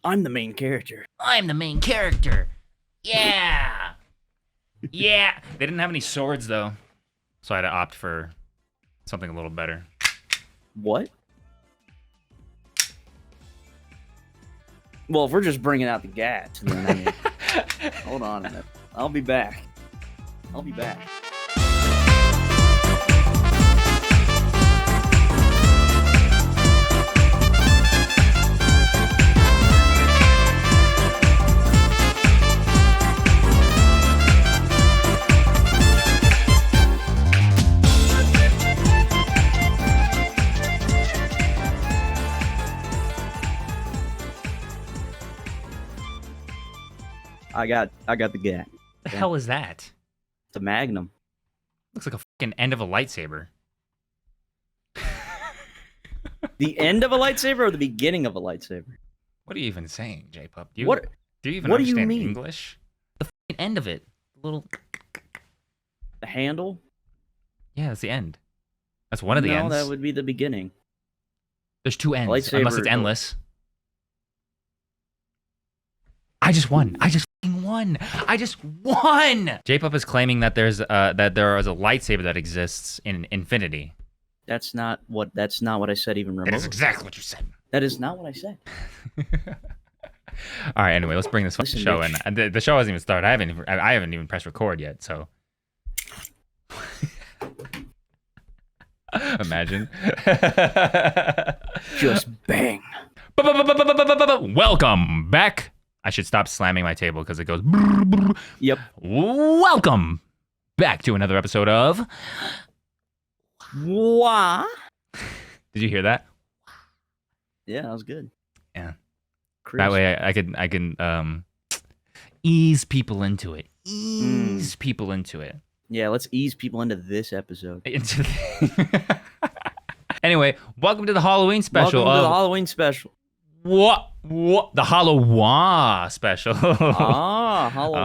I'm the main character. I'm the main character. Yeah. Yeah. They didn't have any swords, though. So I had to opt for something a little better. What? Well, if we're just bringing out the gats, then I mean, hold on a minute. I'll be back. I'll be back. I got the gat. The hell is that? It's a magnum. Looks like a fucking end of a lightsaber. The end of a lightsaber or the beginning of a lightsaber? What are you even saying, J-Pup? Do you even what do you understand mean? English? The fucking end of it. The little... The handle? Yeah, that's the end. That's one of the ends. No, that would be the beginning. There's two ends, Lightsaber, unless it's endless. I just won. I just fucking won. I just won. J-Pup is claiming that there is a lightsaber that exists in infinity. That's not what I said even remotely. That is exactly what you said. That is not what I said. All right. Anyway, let's bring this fucking show in. The show hasn't even started. I haven't even pressed record yet. So imagine. Just bang. Welcome back. I should stop slamming my table because it goes. Brr, brr. Yep. Welcome back to another episode of. Wah. Did you hear that? Yeah, that was good. Yeah. Crisp. That way I can ease people into it. People into it. Yeah, let's ease people into this episode. Anyway, welcome to the Halloween special. Welcome to the Halloween special. What? The Halloween special. Hollow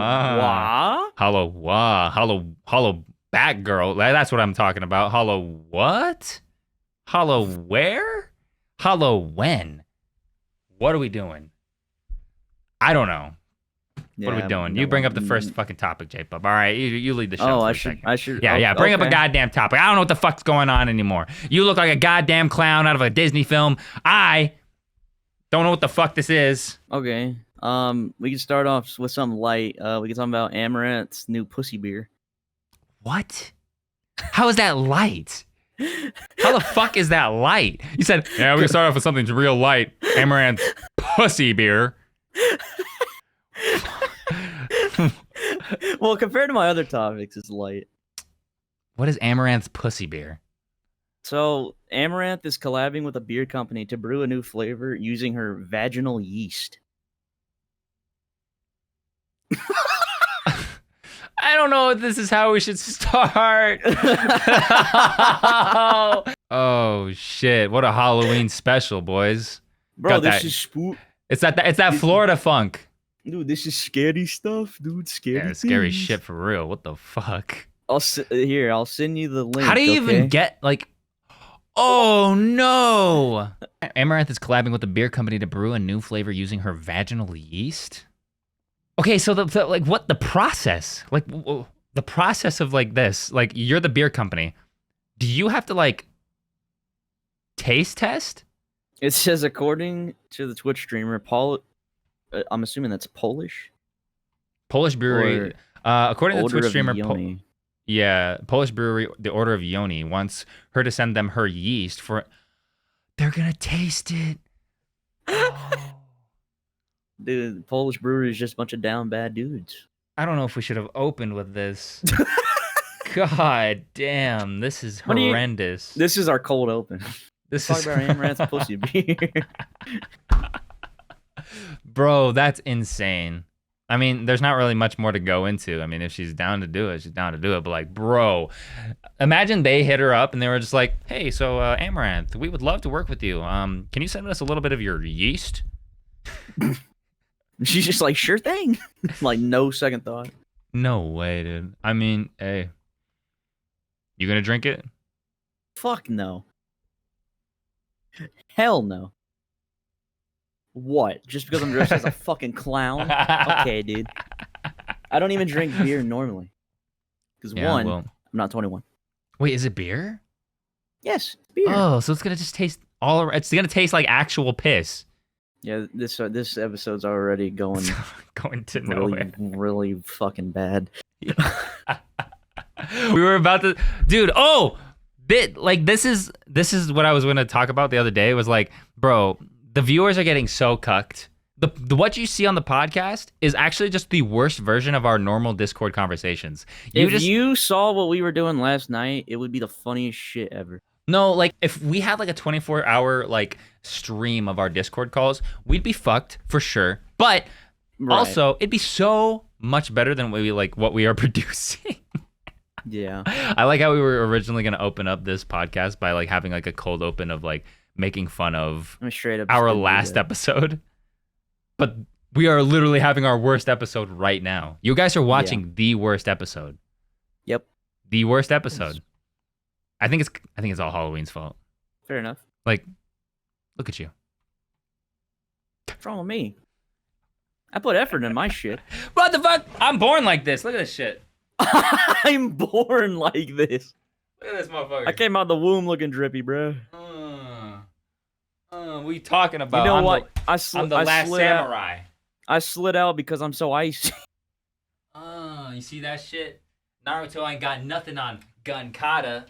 Batgirl. That's what I'm talking about. Hollow what? Hollow where? Hollow when? What are we doing? I don't know. What are we doing? You bring up the first fucking topic, J-Pub. All right, you lead the show. Oh, I should. Yeah, bring up a goddamn topic. I don't know what the fuck's going on anymore. You look like a goddamn clown out of a Disney film. I don't know what the fuck this is. Okay. We can start off with something light. We can talk about Amaranth's new pussy beer. What? How is that light? How the fuck is that light? You said, yeah, we can start off with something real light. Amaranth pussy beer. Well, compared to my other topics, it's light. What is Amaranth's pussy beer? So, Amouranth is collabing with a beer company to brew a new flavor using her vaginal yeast. I don't know if this is how we should start. Oh shit! What a Halloween special, boys! Bro, this is spook. It's that Florida funk. Dude, this is scary stuff, dude. Scary. Scary things. shit for real. What the fuck? I'll send you the link. How do you even get like? Oh no! Amouranth is collabing with a beer company to brew a new flavor using her vaginal yeast. Okay, so what the process? Like the process of like this? Like you're the beer company. Do you have to like taste test? It says according to the Twitch streamer, Paul. I'm assuming that's Polish. Polish brewery. According to the Twitch streamer, Yeah, Polish brewery, the Order of Yoni, wants her to send them her yeast for. They're gonna taste it. Oh. Dude, Polish brewery is just a bunch of down bad dudes. I don't know if we should have opened with this. God damn, this is horrendous. This is our cold open. This Talk is about Amaranth's pussy beer. Bro, that's insane. I mean, there's not really much more to go into. I mean, if she's down to do it, she's down to do it. But like, bro, imagine they hit her up and they were just like, hey, so Amouranth, we would love to work with you. Can you send us a little bit of your yeast? She's just like, sure thing. Like, no second thought. No way, dude. I mean, hey, you gonna drink it? Fuck no. Hell no. What? Just because I'm dressed as a fucking clown? Okay, dude. I don't even drink beer normally. Because Yeah, one, well, I'm not 21. wait, is it beer? Yes, beer. Oh, so it's gonna just taste it's gonna taste like actual piss. Yeah, this episode's already going Going to really, nowhere. really fucking bad. We were about to, dude. Oh, this is what I was going to talk about the other day. Was like, bro, the viewers are getting so cucked. The what you see on the podcast is actually just the worst version of our normal Discord conversations. If you saw what we were doing last night, it would be the funniest shit ever. No, like if we had like a 24-hour like stream of our Discord calls, we'd be fucked for sure. But also, it'd be so much better than what we are producing. Yeah. I like how we were originally going to open up this podcast by like having like a cold open of like making fun of our last episode. But we are literally having our worst episode right now. You guys are watching the worst episode. Yep. The worst episode. I think it's all Halloween's fault. Fair enough. Like, look at you. What's wrong with me? I put effort in my shit. What the fuck? I'm born like this. Look at this shit. I'm born like this. Look at this motherfucker. I came out the womb looking drippy, bro. What are you talking about? You know what? I'm the last samurai. I slid out because I'm so icy. You see that shit? Naruto ain't got nothing on gun kata.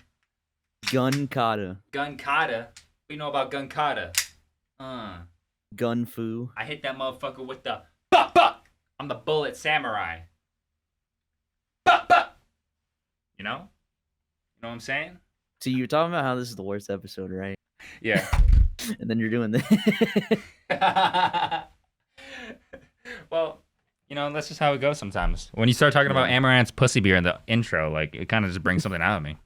Gun kata. Gun kata? What do you know about gun kata? Gun fu. I hit that motherfucker with the buck buck. I'm the bullet samurai. Buck buck. You know? You know what I'm saying? So you're talking about how this is the worst episode, right? Yeah. And then you're doing this. Well, you know, that's just how it goes sometimes. When you start talking about Amouranth's pussy beer in the intro, like it kind of just brings something out of me.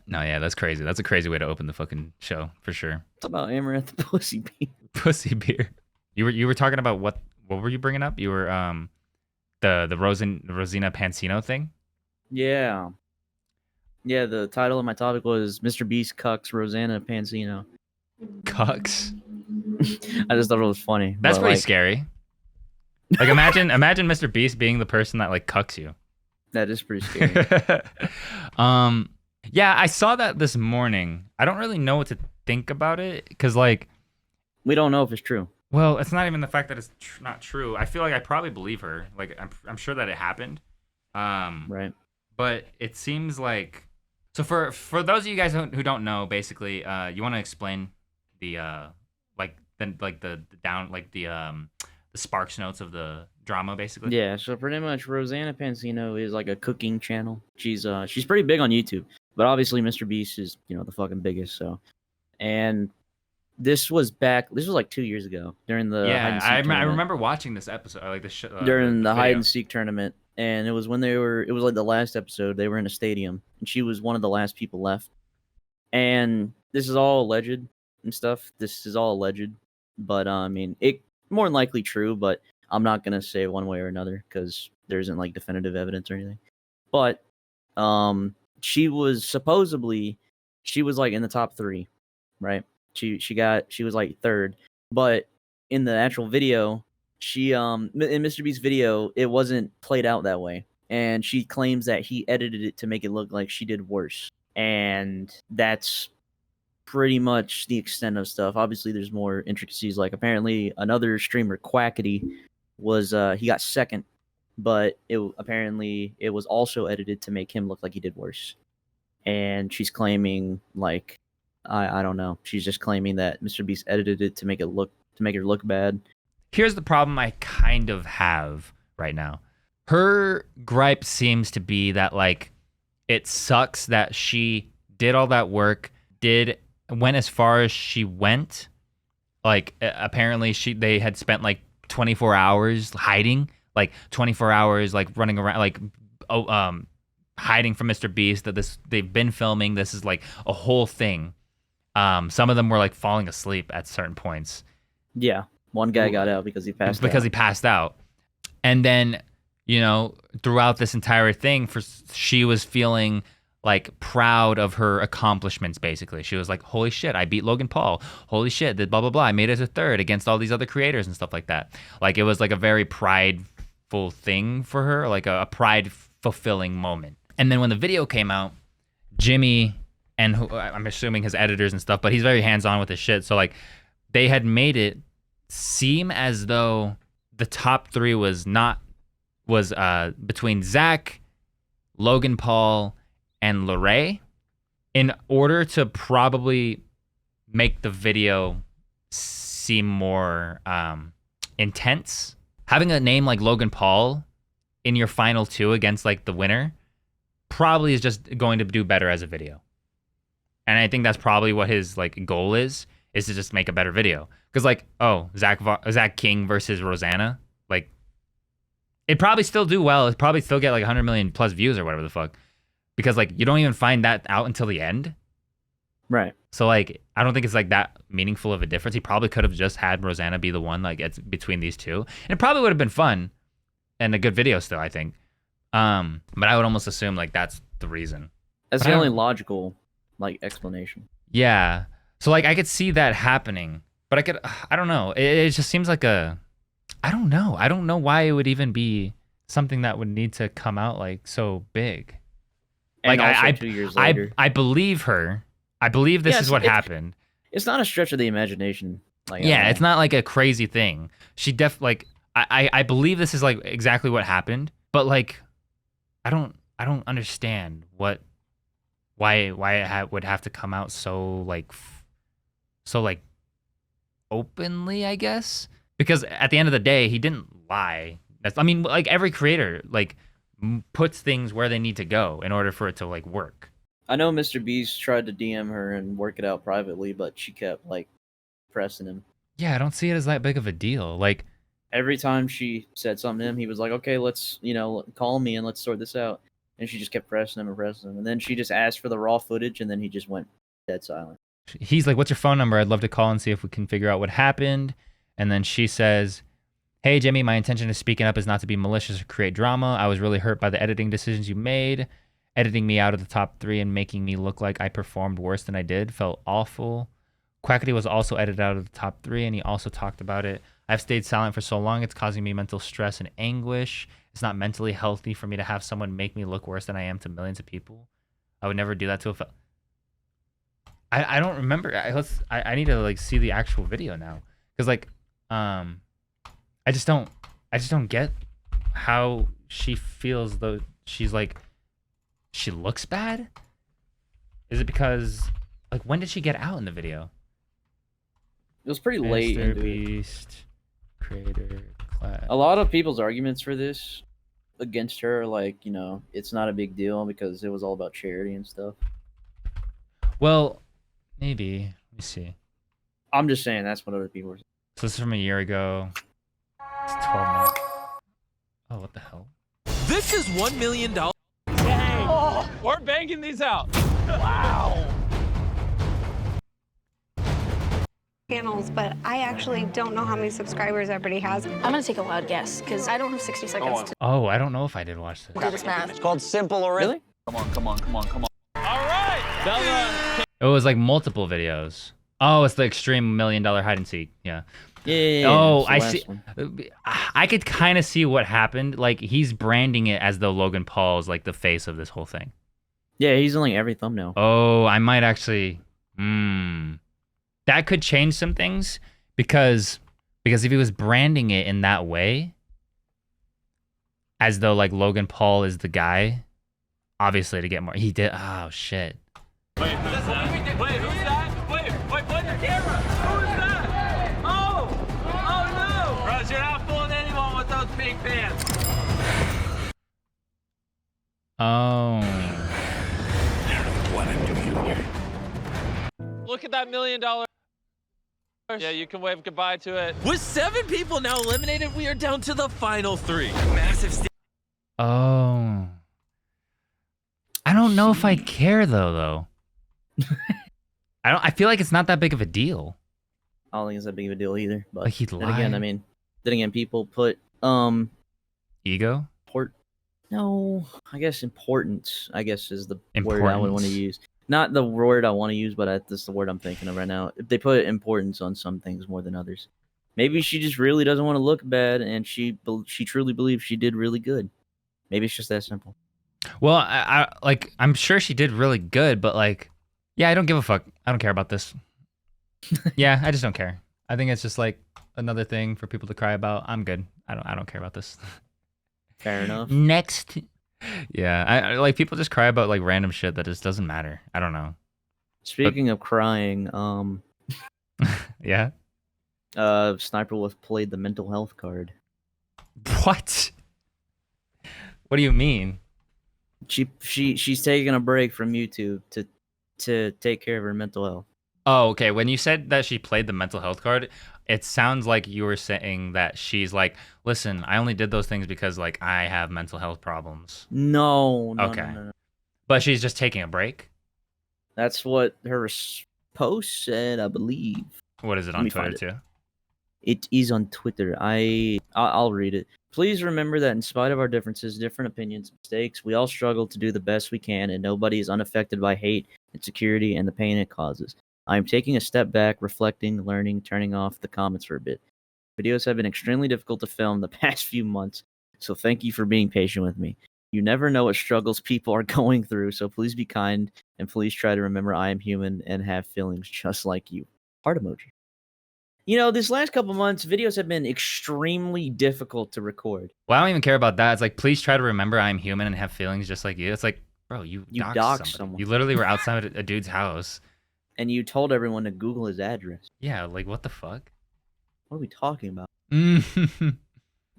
No, yeah, that's crazy. That's a crazy way to open the fucking show for sure. It's about Amouranth pussy beer. Pussy beer. You were talking about what were you bringing up? You were the Rosina Pansino thing? Yeah. Yeah, the title of my topic was Mr. Beast cucks Rosanna Pansino. Cucks? I just thought it was funny. That's pretty scary. Like imagine Mr. Beast being the person that like cucks you. That is pretty scary. Yeah, I saw that this morning. I don't really know what to think about it because like we don't know if it's true. Well, it's not even the fact that it's not true. I feel like I probably believe her. Like I'm sure that it happened. Right. But it seems like so for those of you guys who don't know, basically, you want to explain the Sparks Notes of the drama, basically. Yeah. So pretty much, Rosanna Pansino is like a cooking channel. She's pretty big on YouTube, but obviously Mr. Beast is the fucking biggest. So, and this was like 2 years ago during the I remember watching this episode, like this during the hide and seek tournament. And it was when it was like the last episode. They were in a stadium, and she was one of the last people left. And this is all alleged and stuff. This is all alleged, but I mean, it more than likely true. But I'm not gonna say one way or another because there isn't like definitive evidence or anything. But she was like in the top 3, right? She was like 3rd, but in the actual video. She in Mr. Beast's video, it wasn't played out that way, and she claims that he edited it to make it look like she did worse, and that's pretty much the extent of stuff. Obviously, there's more intricacies. Like apparently, another streamer, Quackity, was he got 2nd, but apparently it was also edited to make him look like he did worse, and she's claiming like I don't know. She's just claiming that Mr. Beast edited it to make her look bad. Here's the problem I kind of have right now. Her gripe seems to be that like it sucks that she did all that work, went as far as she went. Like apparently they had spent like 24 hours hiding, like 24 hours like running around like hiding from Mr. Beast. They've been filming. This is like a whole thing. Some of them were like falling asleep at certain points. Yeah. One guy got out because he passed out. And then, throughout this entire thing, she was feeling like proud of her accomplishments. Basically, she was like, "Holy shit, I beat Logan Paul! Holy shit, blah blah blah! I made it to third against all these other creators and stuff like that." Like it was like a very prideful thing for her, like a pride fulfilling moment. And then when the video came out, Jimmy and who, I'm assuming his editors and stuff, but he's very hands on with his shit. So like they had made it seem as though the top 3 was between Zach, Logan Paul, and Lorray, in order to probably make the video seem more intense. Having a name like Logan Paul in your final 2 against like the winner probably is just going to do better as a video. And I think that's probably what his like goal is to just make a better video. Because like, oh, Zach King versus Rosanna, like it'd probably still do well. It'd probably still get like 100 million plus views or whatever the fuck. Because like you don't even find that out until the end. Right. So like I don't think it's like that meaningful of a difference. He probably could have just had Rosanna be the one like it's between these two. And it probably would have been fun and a good video still, I think. But I would almost assume like that's the reason. That's the only logical like explanation. Yeah. So like I could see that happening, but I don't know. It just seems like I don't know. I don't know why it would even be something that would need to come out like so big. And like also 2 years later. I believe her. I believe this is what happened. It's not a stretch of the imagination. Like yeah, it's not like a crazy thing. She I believe this is like exactly what happened, but like I don't understand why it would have to come out so like openly, I guess, because at the end of the day he didn't lie. I mean, like every creator like puts things where they need to go in order for it to like work. I know Mr. Beast tried to DM her and work it out privately, but she kept like pressing him. Yeah, I don't see it as that big of a deal. Like every time she said something to him, he was like, "Okay, let's call me and let's sort this out." And she just kept pressing him and pressing him, and then she just asked for the raw footage, and then he just went dead silent. He's like, "What's your phone number? I'd love to call and see if we can figure out what happened." And then she says, "Hey Jimmy, my intention of speaking up is not to be malicious or create drama. I was really hurt by the editing decisions you made. Editing me out of the top 3 and making me look like I performed worse than I did felt awful. Quackity was also edited out of the top 3, and he also talked about it. I've stayed silent for so long, it's causing me mental stress and anguish. It's not mentally healthy for me to have someone make me look worse than I am to millions of people. I would never do that to a I don't remember. I need to like see the actual video now, because like I just don't get how she feels though. She's like, she looks bad. Is it because like when did she get out in the video? It was pretty late. Mr. Beast creator class. A lot of people's arguments for this against her, like, it's not a big deal because it was all about charity and stuff. Well, maybe. Let me see. I'm just saying that's what other people were saying. So this is from a year ago. It's 12 months. Oh, what the hell? This is $1 million. Dang. Oh, we're banging these out. Wow. Channels, but I actually don't know how many subscribers everybody has. I'm gonna take a wild guess because I don't have 60 seconds to Oh, I don't know if I did watch this. do this math. It's called simple arithmetic. Really? Come on. All right. Bella. It was like multiple videos. Oh, it's the extreme $1 million hide and seek. Yeah. Yeah. Oh, I see. I could kind of see what happened. Like he's branding it as though Logan Paul's like the face of this whole thing. Yeah, he's in like every thumbnail. Oh, I might actually. That could change some things because if he was branding it in that way, as though like Logan Paul is the guy, obviously to get more, he did. Oh shit. Wait, who's that? Wait, point the camera. Who is that? Oh no. Bros, you're not fooling anyone with those pink pants. Oh. What I'm doing here. Look at that $1 million. Yeah, you can wave goodbye to it. With 7 people now eliminated, we are down to the final 3. Massive. Oh. I don't know if I care though. I feel like it's not that big of a deal. I don't think it's that big of a deal either. But Like he then lied. again, people put Ego? No, I guess importance, I guess, is the word I would want to Importance. use. Not the word I want to use, but that's the word I'm thinking of right now. If they put importance on some things more than others. Maybe she just really doesn't want to look bad, and she truly believes she did really good. Maybe it's just that simple. Well, I'm sure she did really good, but like, yeah, I don't give a fuck. I don't care about this. Yeah, I just don't care. I think it's just like another thing for people to cry about. I'm good. I don't care about this. Fair enough. Next. Yeah, I like people just cry about like random shit that just doesn't matter. I don't know. Speaking of crying, Yeah. Sniperwolf played the mental health card. What? What do you mean? She's taking a break from YouTube to take care of her mental health. Oh, okay. When you said that she played the mental health card, it sounds like you were saying that she's like, listen, I only did those things because like I have mental health problems. No. Okay. No. But she's just taking a break? That's what her post said, I believe. What is it on Twitter too? It is on Twitter. I'll read it. Please remember that in spite of our differences, different opinions, mistakes, we all struggle to do the best we can, and nobody is unaffected by hate, insecurity, and the pain it causes. I am taking a step back, reflecting, learning, turning off the comments for a bit. Videos have been extremely difficult to film the past few months, so thank you for being patient with me. You never know what struggles people are going through, so please be kind, and please try to remember I am human and have feelings just like you. Heart emoji. You know, this last couple months, videos have been extremely difficult to record. Well, I don't even care about that. It's like, please try to remember I'm human and have feelings just like you. It's like, bro, you doxed someone. You literally were outside a dude's house. And you told everyone to Google his address. Yeah, like, what the fuck? What are we talking about? And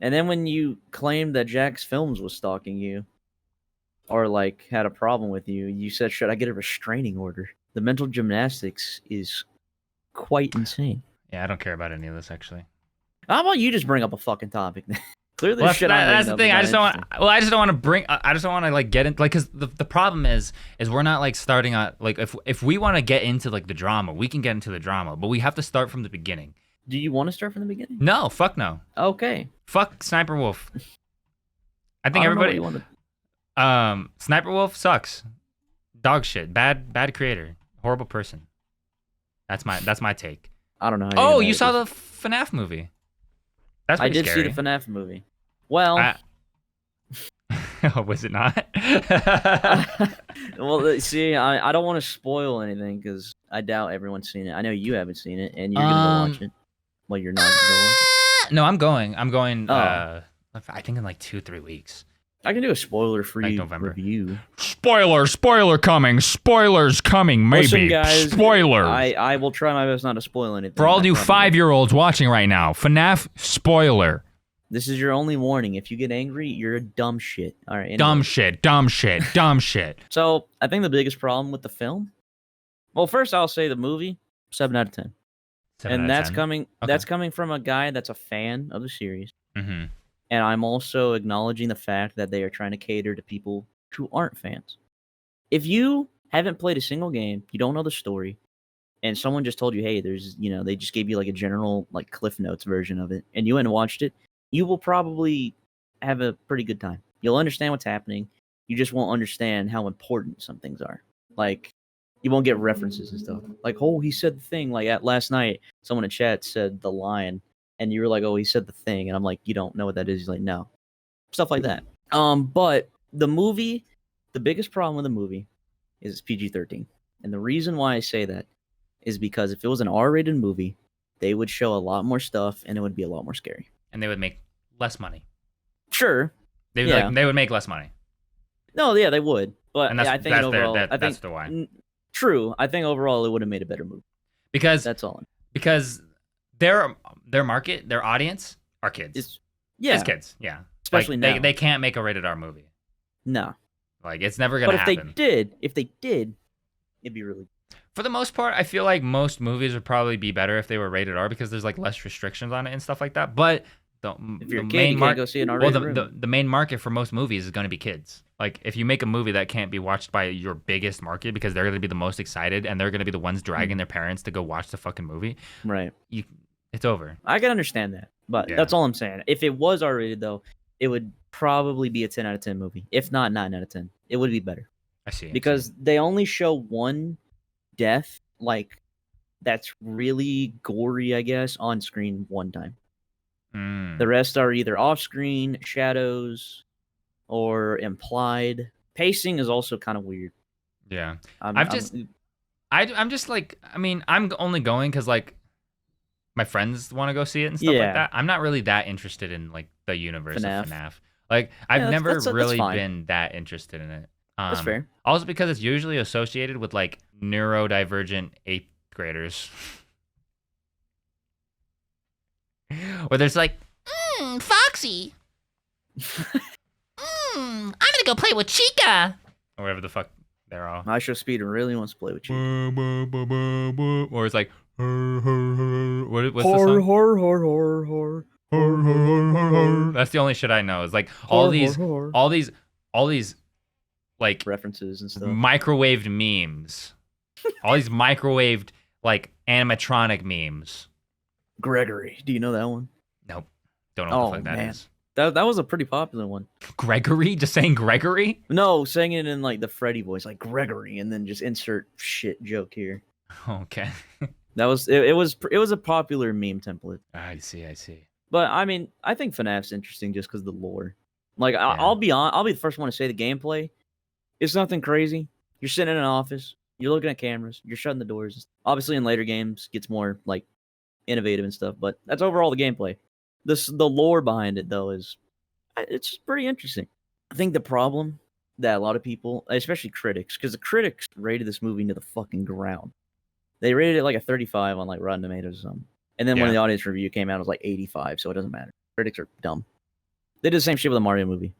then when you claimed that Jack's Films was stalking you, or like had a problem with you, you said, should I get a restraining order? The mental gymnastics is quite insane. Yeah, I don't care about any of this, actually. How about you just bring up a fucking topic? Clearly, well, that's the thing. I just don't want. Well, I just don't want to bring. I just don't want to like get in. Like, cause the problem is we're not like starting at like if we want to get into like the drama, we can get into the drama, but we have to start from the beginning. Do you want to start from the beginning? No, fuck no. Okay. Fuck Sniperwolf. I think everybody. Sniperwolf sucks. Dog shit. Bad creator. Horrible person. That's my take. I don't know. How you saw the FNAF movie. That's pretty scary. I did see the FNAF movie. Well, was it not? Well, see, I don't want to spoil anything because I doubt everyone's seen it. I know you haven't seen it, and you're gonna go watch it. Well, you're not gonna go watch it. No, I'm going. I think in like 2-3 weeks. I can do a spoiler-free like review. Spoiler coming. Spoilers coming. Maybe. Listen, guys, spoilers. I will try my best not to spoil anything. For all you 5-year-olds watching right now, FNAF spoiler. This is your only warning. If you get angry, you're a dumb shit. All right. Anyway. Dumb shit. So I think the biggest problem with the film. Well, first I'll say the movie 7 out of 10. 7 and out that's of 10. coming. Okay. That's coming from a guy that's a fan of the series. Mm-hmm. And I'm also acknowledging the fact that they are trying to cater to people who aren't fans. If you haven't played a single game, you don't know the story, and someone just told you, hey, there's, they just gave you like a general like Cliff Notes version of it, and you went and watched it, you will probably have a pretty good time. You'll understand what's happening. You just won't understand how important some things are. Like, you won't get references and stuff. Like, oh, he said the thing. Like, last night, someone in chat said the line. And you were like, oh, he said the thing. And I'm like, you don't know what that is? He's like, no. Stuff like that. But the movie, the biggest problem with the movie is it's PG-13. And the reason why I say that is because if it was an R-rated movie, they would show a lot more stuff and it would be a lot more scary. And they would make less money. Sure. They would make less money. No, yeah, they would. But and I think overall, that's the why. True. I think overall it would have made a better movie. Because that's all. Because their market, their audience are kids. It's kids. Yeah. Especially like, now. They can't make a rated R movie. No. Like, it's never gonna happen. But if they did, it'd be really. For the most part, I feel like most movies would probably be better if they were rated R because there's like less restrictions on it and stuff like that. But if you're a kid, you can't go see an R-rated movie. The main market for most movies is going to be kids. Like, if you make a movie that can't be watched by your biggest market because they're going to be the most excited and they're going to be the ones dragging their parents to go watch the fucking movie, right? It's over. I can understand that, but that's all I'm saying. If it was R-rated, though, it would probably be a 10 out of 10 movie. If not 9 out of 10. It would be better. I see. Because they only show one death, like, that's really gory, I guess, on screen one time. The rest are either off screen, shadows, or implied. Pacing is also kind of weird. Yeah. I'm just like, I mean, I'm only going because like my friends want to go see it and stuff like that. I'm not really that interested in like the universe of FNAF. Like I've never really been that interested in it. That's fair. Also because it's usually associated with like neurodivergent 8th graders. Where there's like, Foxy. I'm gonna go play with Chica. Or whatever the fuck they're all. I Show Speed really wants to play with you. Or it's like, what's the song? That's the only shit I know. It's like all these like references and stuff. Microwaved memes. All these microwaved like animatronic memes. Gregory, do you know that one? Nope. Don't know what the fuck that is. That was a pretty popular one. Gregory? Just saying Gregory? No, saying it in like the Freddy voice, like Gregory, and then just insert shit joke here. Okay. That was it was a popular meme template. I see. But I mean, I think FNAF's interesting just because of the lore. Like I'll be the first one to say the gameplay. It's nothing crazy. You're sitting in an office, you're looking at cameras, you're shutting the doors. Obviously, in later games, gets more like innovative and stuff. But that's overall the gameplay. The lore behind it though it's pretty interesting. I think the problem that a lot of people, especially critics, because the critics rated this movie into the fucking ground. They rated it like a 35 on like Rotten Tomatoes or something. And then when the audience review came out, it was like 85, so it doesn't matter. Critics are dumb. They did the same shit with the Mario movie.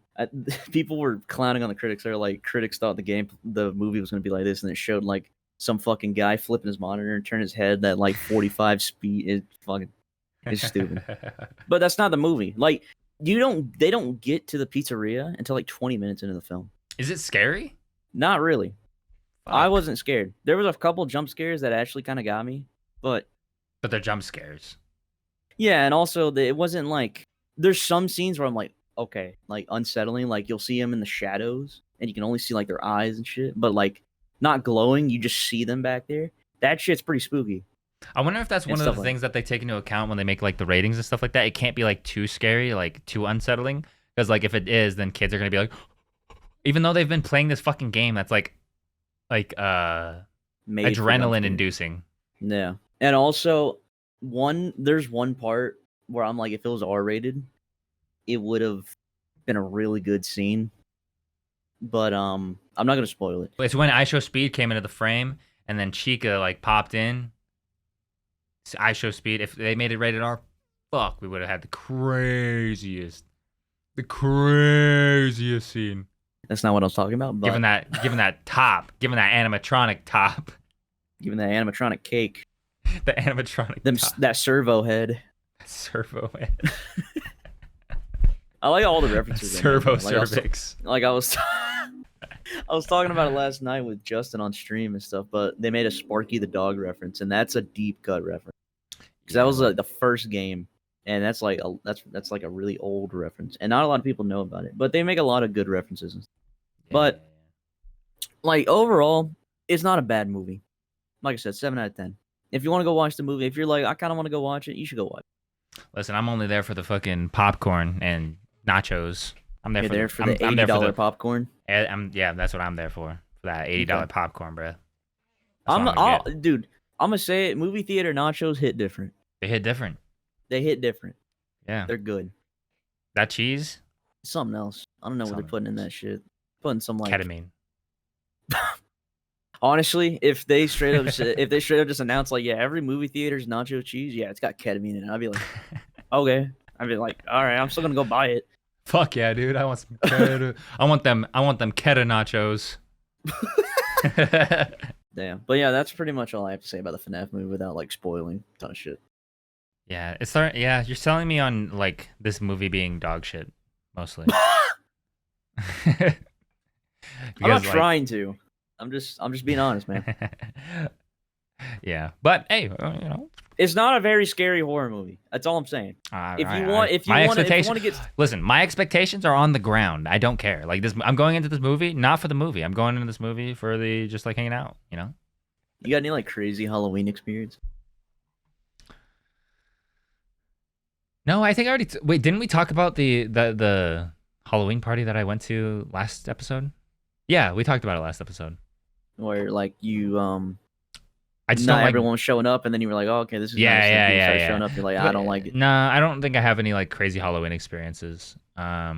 People were clowning on the critics. They're like, critics thought the movie was going to be like this, and it showed like some fucking guy flipping his monitor and turn his head at like 45 speed. It's stupid. But that's not the movie. Like, they don't get to the pizzeria until like 20 minutes into the film. Is it scary? Not really. Fuck. I wasn't scared. There was a couple jump scares that actually kind of got me, but they're jump scares. Yeah, and also it wasn't like, there's some scenes where I'm like, okay, like unsettling. Like you'll see them in the shadows, and you can only see like their eyes and shit, but like not glowing. You just see them back there. That shit's pretty spooky. I wonder if that's one of the things that they take into account when they make like the ratings and stuff like that. It can't be like too scary, like too unsettling, because like if it is, then kids are gonna be like, even though they've been playing this fucking game that's like adrenaline inducing. Yeah, and also there's one part where I'm like, if it was R-rated, it would have been a really good scene. But I'm not gonna spoil it. It's when I Show Speed came into the frame, and then Chica like popped in. I Show Speed. If they made it rated R, fuck, we would have had the craziest scene. That's not what I was talking about. But given that animatronic top, given that animatronic cake, the animatronic top. That servo head. Servo head. I like all the references. Servo cervix. Like I was talking about it last night with Justin on stream and stuff, but they made a Sparky the dog reference, and that's a deep cut reference. Because that was the first game, and that's like a really old reference, and not a lot of people know about it. But they make a lot of good references. But like overall, it's not a bad movie. Like I said, 7 out of 10. If you want to go watch the movie, if you're like, I kind of want to go watch it, you should go watch it. Listen, I'm only there for the fucking popcorn and nachos. I'm there for the $80 popcorn. That's what I'm there for that $80 popcorn, bro. Dude, I'm gonna say it. Movie theater nachos hit different. They hit different. Yeah, they're good. That cheese, something else. I don't know what they're putting in that shit. Putting some like ketamine. Honestly, if they straight up just announce like, yeah, every movie theater's nacho cheese, yeah, it's got ketamine in it, I'd be like, okay. I'd be like, all right, I'm still gonna go buy it. Fuck yeah, dude! I want some keto. I want them keto nachos. Damn, but yeah, that's pretty much all I have to say about the FNAF movie without like spoiling a ton of shit. Yeah, you're selling me on like this movie being dog shit mostly. I'm not trying to. I'm just being honest, man. Yeah, but hey, It's not a very scary horror movie. That's all I'm saying. If you want to get, listen, my expectations are on the ground. I don't care. Like this, I'm going into this movie not for the movie. I'm going into this movie for the just like hanging out. You know. You got any like crazy Halloween experience? No, I think I already. Wait, didn't we talk about the Halloween party that I went to last episode? Yeah, we talked about it last episode. Where like you I just not don't like, everyone was showing up, and then you were like, "Oh, okay, this is nice." And people started showing up. You're like, "I don't like it." Nah, I don't think I have any like crazy Halloween experiences. I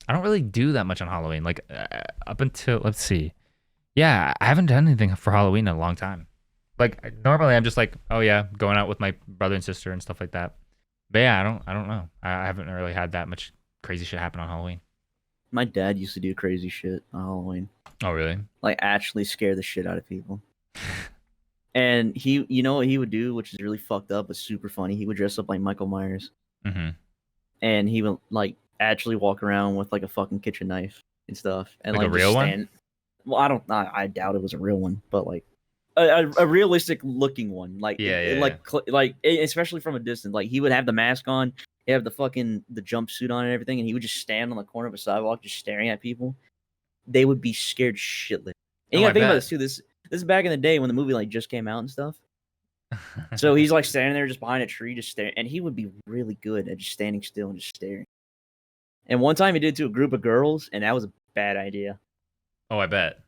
don't really do that much on Halloween. Like up until let's see, yeah, I haven't done anything for Halloween in a long time. Like normally, I'm just like, oh yeah, going out with my brother and sister and stuff like that. But yeah, I don't know. I haven't really had that much crazy shit happen on Halloween. My dad used to do crazy shit on Halloween. Oh really? Like actually scare the shit out of people. And you know what he would do, which is really fucked up, but super funny. He would dress up like Michael Myers, and he would like actually walk around with like a fucking kitchen knife and stuff, and like a real one. Well, I doubt it was a real one, but like a realistic looking one, like like especially from a distance. Like he would have the mask on, he have the jumpsuit on and everything, and he would just stand on the corner of a sidewalk just staring at people. They would be scared shitless. And you gotta think about this too. This is back in the day when the movie like just came out and stuff. So he's like standing there just behind a tree, just staring, and he would be really good at just standing still and just staring. And one time he did it to a group of girls, and that was a bad idea. Oh, I bet.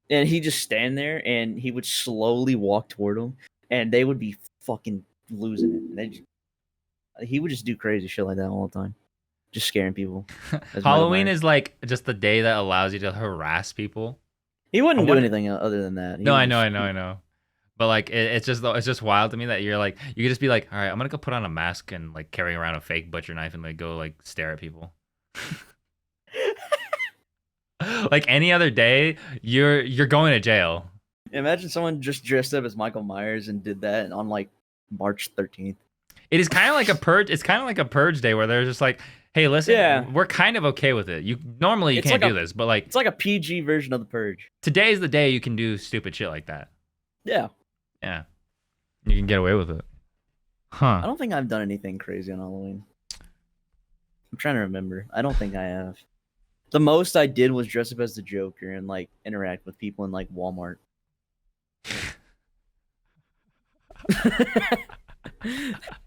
And he just stand there, and he would slowly walk toward them, and they would be fucking losing it. He would just do crazy shit like that all the time, just scaring people. Halloween is like just the day that allows you to harass people. He wouldn't do anything other than that. I know. But like, it's just wild to me that you're like, you could just be like, all right, I'm gonna go put on a mask and like carry around a fake butcher knife and like go like stare at people. Like any other day, you're going to jail. Imagine someone just dressed up as Michael Myers and did that on like March 13th. It is kind of like a purge. It's kind of like a purge day where they're just like, hey, listen, we're kind of okay with it. You can't do this, but like it's like a PG version of the purge. Today's the day you can do stupid shit like that. Yeah. Yeah. You can get away with it. Huh. I don't think I've done anything crazy on Halloween. I'm trying to remember. I don't think I have. The most I did was dress up as the Joker and like interact with people in like Walmart.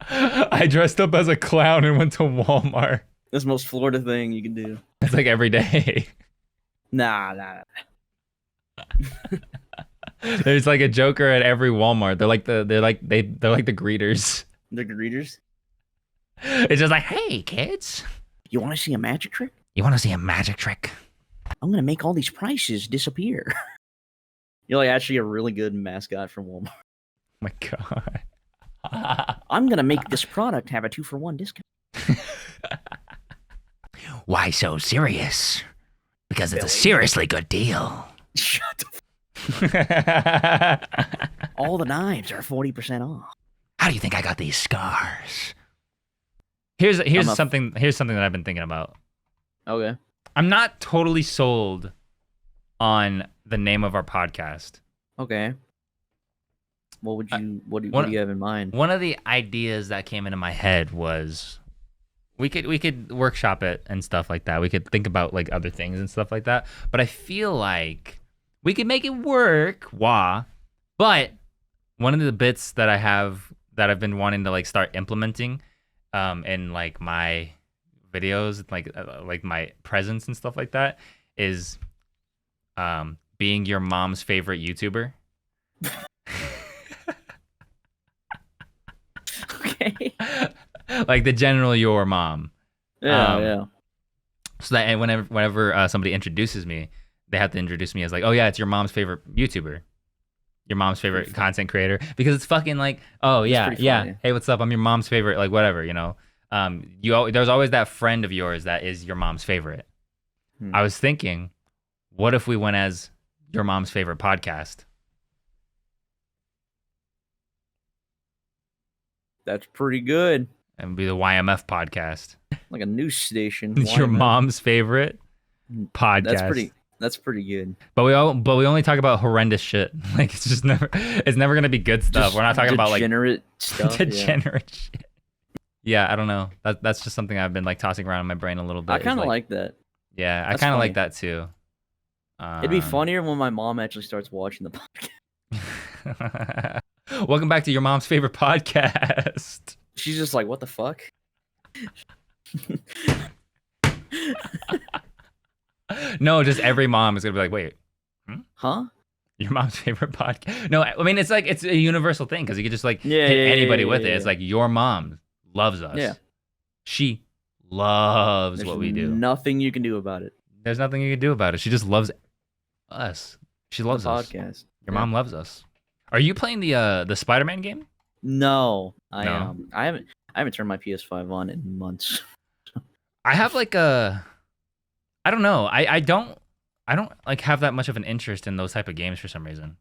I dressed up as a clown and went to Walmart. That's the most Florida thing you can do. It's like every day. Nah. There's like a Joker at every Walmart. They're like the greeters. The greeters? It's just like, hey kids, you want to see a magic trick? You want to see a magic trick? I'm gonna make all these prices disappear. You're like actually a really good mascot from Walmart. Oh my god. I'm gonna make this product have a 2-for-1 discount. Why so serious? Because it's a seriously good deal. Shut the all the knives are 40% off. How do you think I got these scars? Here's something that I've been thinking about. Okay. I'm not totally sold on the name of our podcast. Okay. What do you have in mind? One of the ideas that came into my head was we could workshop it and stuff like that. We could think about like other things and stuff like that. But I feel like we could make it work. But one of the bits that I've been wanting to like start implementing in like my videos, like my presence and stuff like that, is being your mom's favorite YouTuber. Okay. Like the general your mom. Yeah. So that whenever somebody introduces me, they have to introduce me as like, oh yeah, it's your mom's favorite YouTuber, your mom's favorite content creator, because it's fucking like, oh yeah, hey, what's up? I'm your mom's favorite, like whatever, you know. There's always that friend of yours that is your mom's favorite. I was thinking, what if we went as your mom's favorite podcast? That's pretty good. And be the YMF podcast. Like a news station. It's your mom's favorite podcast. That's pretty good. But we only talk about horrendous shit. Like it's never gonna be good stuff. Just We're not talking about like degenerate stuff. degenerate shit. Yeah, I don't know. That's just something I've been like tossing around in my brain a little bit. I kind of like that. Yeah, I That's kind of funny. like that too. It'd be funnier when my mom actually starts watching the podcast. Welcome back to your mom's favorite podcast. She's just like, what the fuck? No, just every mom is gonna be like, wait, Huh? your mom's favorite podcast? No, I mean it's like it's a universal thing because you could just like Yeah, hit yeah, anybody yeah, with yeah, it. It's yeah. like your mom loves us. Yeah. She loves There's what we do. Nothing you can do about it. There's nothing you can do about it. She just loves us. She loves The us. podcast. Your mom loves us. Are you playing the Spider-Man game? No, I No. I haven't turned my PS5 on in months. I have like I don't know. I don't like have that much of an interest in those type of games for some reason.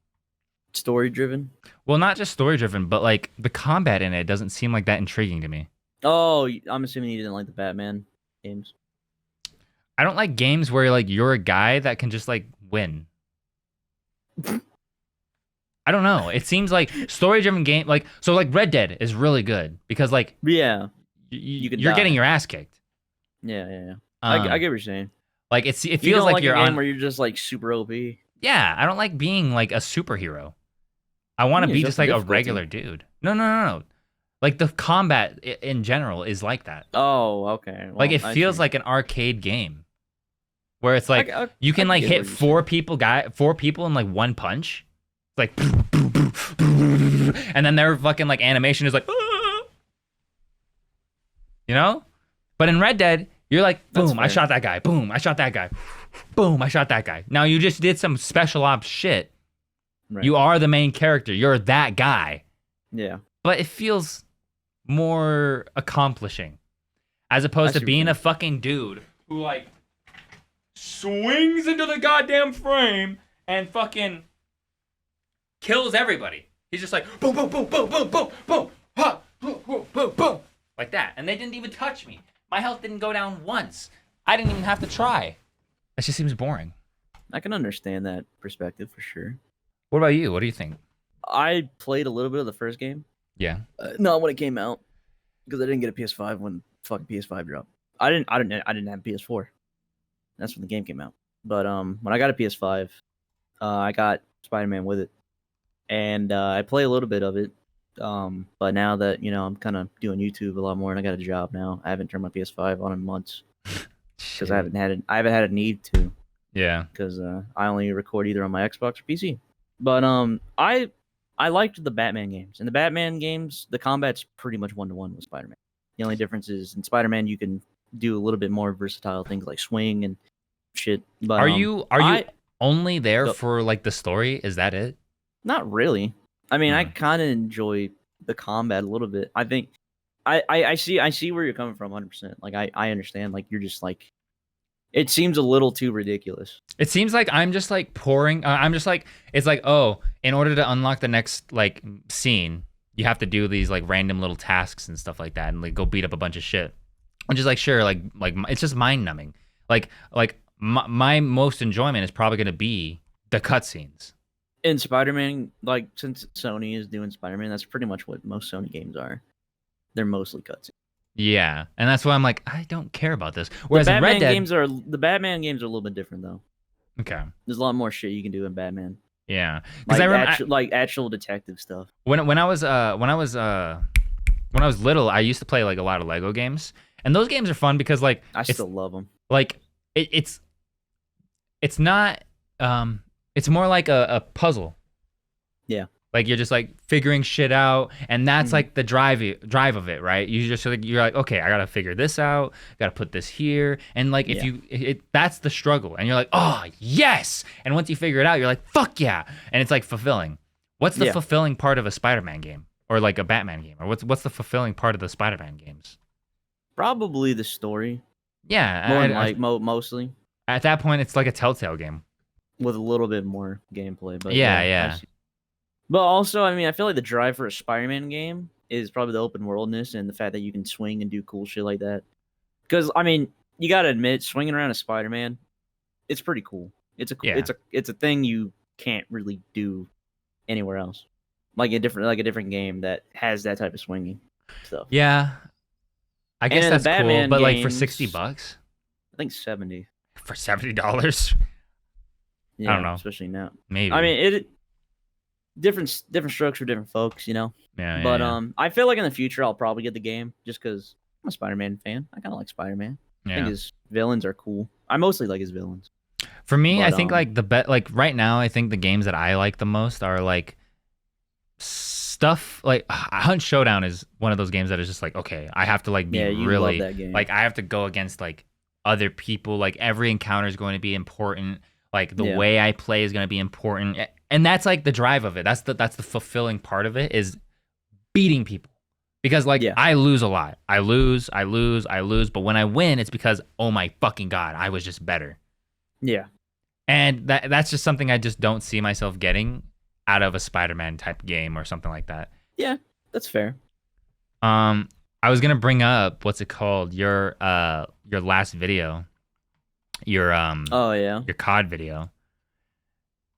Story driven. Well, not just story driven, but like the combat in it doesn't seem like that intriguing to me. Oh, I'm assuming you didn't like the Batman games. I don't like games where like you're a guy that can just like win. I don't know. It seems like story driven game like Red Dead is really good because like Yeah, you're die. getting your ass kicked. yeah. Um, I get what you're saying. like it You feels don't like like you're a game on where you're just like super OP. Yeah, I don't like being like a superhero. I want to Yeah, be it's just just like a difficulty. regular dude. No. Like the combat in general is like that. Oh, okay. Well, Like it I feels see. like an arcade game where it's like I- you can I like get hit what you're four people in like one punch. It's like and then their fucking like animation is like you know? But in Red Dead, you're like That's boom, I fair. shot that guy. Boom, I shot that guy. Boom, I shot that guy. Now you just did some special ops shit. Right. You are the main character. You're that guy. Yeah. But it feels more accomplishing as opposed I to see what being you're a fucking dude who like swings into the goddamn frame and fucking kills everybody. He's just like boom, boom, boom, boom, boom, boom, boom, ha, boom, boom, boom, boom, like that. And they didn't even touch me. My health didn't go down once. I didn't even have to try. That just seems boring. I can understand that perspective for sure. What about you? What do you think? I played a little bit of the first game. Yeah. Not when it came out, because I didn't get a PS5 when fucking PS5 dropped. I didn't have a PS4. That's when the game came out. But when I got a PS5, I got Spider-Man with it, and I play a little bit of it. But now that I'm kind of doing YouTube a lot more, and I got a job now, I haven't turned my PS5 on in months because I haven't had a need to, Yeah. because I only record either on my Xbox or PC. But I liked the Batman games. In the Batman games, the combat's pretty much 1-to-1 with Spider-Man. The only difference is in Spider-Man you can do a little bit more versatile things like swing and shit. But Are you I- only there Go- for like the story? Is that it? Not really. I mean, I Mhm. kind of enjoy the combat a little bit. I think I see where you're coming from 100%. Like I understand. Like you're just like, it seems a little too ridiculous. It seems like I'm just like pouring. I'm just like it's like in order to unlock the next like scene, you have to do these like random little tasks and stuff like that, and like go beat up a bunch of shit. I'm just like sure, like it's just mind numbing. Like my most enjoyment is probably gonna be the cutscenes. In Spider-Man, like since Sony is doing Spider-Man, that's pretty much what most Sony games are. They're mostly cutscenes. Yeah, and that's why I'm like I don't care about this. Whereas the in Batman Red Dead, games are a little bit different though. okay, There's a lot more shit you can do in Batman. yeah, because Like actual detective stuff. when I was little, I used to play like a lot of Lego games, and those games are fun because like I it's still love them. like it's not it's more like a puzzle. Yeah. Like you're just like figuring shit out, and that's Mhm. like the drive of it, right? You just like you're like, okay, I gotta figure this out, gotta put this here, and like if Yeah. that's the struggle, and you're like, oh yes, and once you figure it out, you're like, fuck yeah, and it's like fulfilling. What's the Yeah. fulfilling part of a Spider-Man game or like a Batman game, or what's the fulfilling part of the Spider-Man games? Probably the story. Yeah, More than like mostly. at that point, it's like a Telltale game. With a little bit more gameplay. But Yeah, I yeah. see. But also, I mean, I feel like the drive for a Spider-Man game is probably the open worldness and the fact that you can swing and do cool shit like that. Because, I mean, you gotta admit, swinging around a Spider-Man, it's pretty cool. It's a thing you can't really do anywhere else. Like a different game that has that type of swinging stuff. Yeah, I guess And the that's cool. Batman But like for games- $60, I think 70. for $70, Yeah, I don't know. especially now. maybe. I mean, it different strokes for different folks, you know. yeah, But yeah. I feel like in the future I'll probably get the game just because I'm a Spider-Man fan. I kind of like Spider-Man. I yeah. think his villains are cool. I mostly like his villains. For me, I But, think like like right now, I think the games that I like the most are like stuff like Hunt Showdown is one of those games that is just like, okay, I have to like be Yeah, you really love that game. like I have to go against like other people. Like every encounter is going to be important. Like the Yeah. way I play is going to be important, and that's like the drive of it. That's the fulfilling part of it is beating people. Because like Yeah. I lose a lot. I lose. But when I win, it's because oh my fucking god, I was just better. Yeah. And that's just something I just don't see myself getting out of a Spider-Man type game or something like that. Yeah, that's fair. I was gonna bring up what's it called? Your last video, your Oh yeah. your COD video,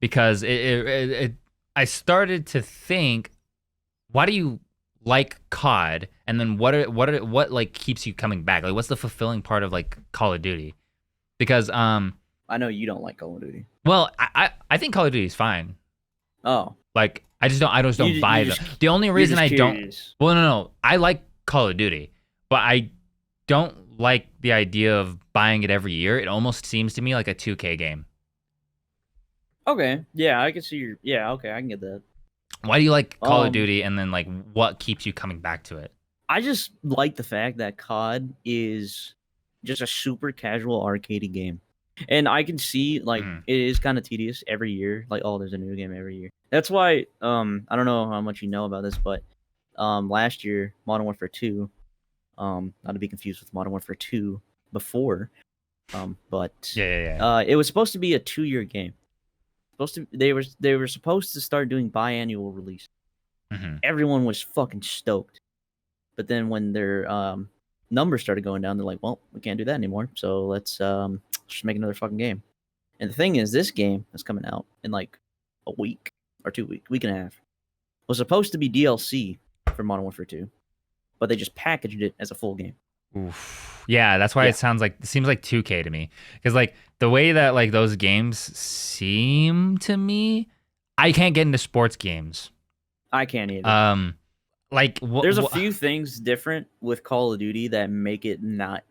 because I started to think, why do you like COD? And then what like keeps you coming back? Like what's the fulfilling part of like Call of Duty? Because I know you don't like Call of Duty. well, I think Call of Duty is fine. Oh. Like I just don't You- buy you them. just- The only reason I You're just don't curious. well no, I like Call of Duty, but I don't like the idea of buying it every year. It almost seems to me like a 2K game. Okay. Yeah, I can see your. Yeah. Okay, I can get that. Why do you like Call of Um, Duty, and then like what keeps you coming back to it? I just like the fact that COD is just a super casual arcadey game. And I can see like it is kind of tedious every year. Like, oh, there's a new game every year. That's why I don't know how much you know about this, but last year Modern Warfare 2, not to be confused with Modern Warfare 2 before, but Yeah. it was supposed to be a 2-year game. They were supposed to start doing biannual release. Mhm. Everyone was fucking stoked. But then when their numbers started going down, they're like, well, we can't do that anymore. So let's just make another fucking game. And the thing is, this game that's coming out in like a week or 2 weeks, week and a half, was supposed to be DLC for Modern Warfare 2, but they just packaged it as a full game. Oof. Yeah, that's why Yeah. it seems like 2K to me. Because like the way that like those games seem to me, I can't get into sports games. I can't either. Like There's a few things different with Call of Duty that make it not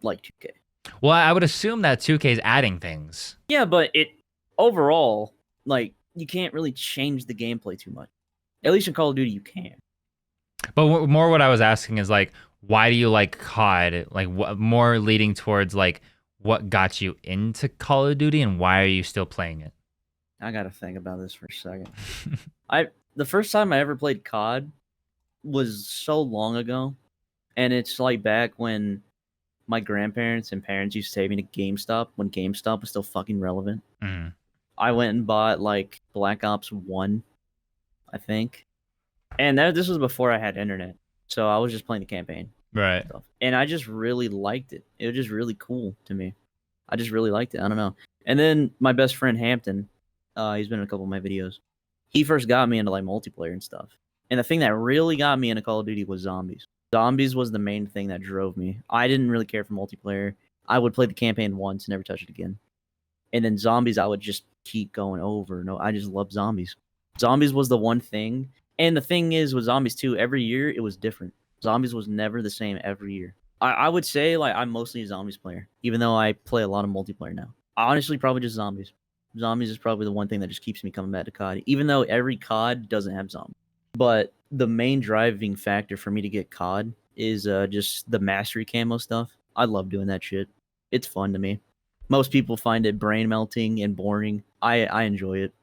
like 2K. Well, I would assume that 2K is adding things. Yeah, but it overall, like, you can't really change the gameplay too much. At least in Call of Duty, you can. But more what I was asking is like, why do you like COD? Like, more leading towards like what got you into Call of Duty and why are you still playing it? I gotta think about this for a second. The first time I ever played COD was so long ago, and it's like back when my grandparents and parents used to take me to GameStop when GameStop was still fucking relevant. Mhm. I went and bought like Black Ops 1, I think. And this was before I had internet. So I was just playing the campaign Right. stuff. And I just really liked it. It was just really cool to me. I just really liked it. I don't know. And then my best friend Hampton, he's been in a couple of my videos. He first got me into like multiplayer and stuff. And the thing that really got me into Call of Duty was zombies. Zombies was the main thing that drove me. I didn't really care for multiplayer. I would play the campaign once and never touch it again. And then zombies, I would just keep going over. No, I just love zombies. Zombies was the one thing. And the thing is with zombies too, every year it was different. Zombies was never the same every year. I would say like I'm mostly a zombies player, even though I play a lot of multiplayer now. Honestly, probably just zombies. Zombies is probably the one thing that just keeps me coming back to COD, even though every COD doesn't have zombies. But the main driving factor for me to get COD is just the mastery camo stuff. I love doing that shit. It's fun to me. Most people find it brain melting and boring. I enjoy it.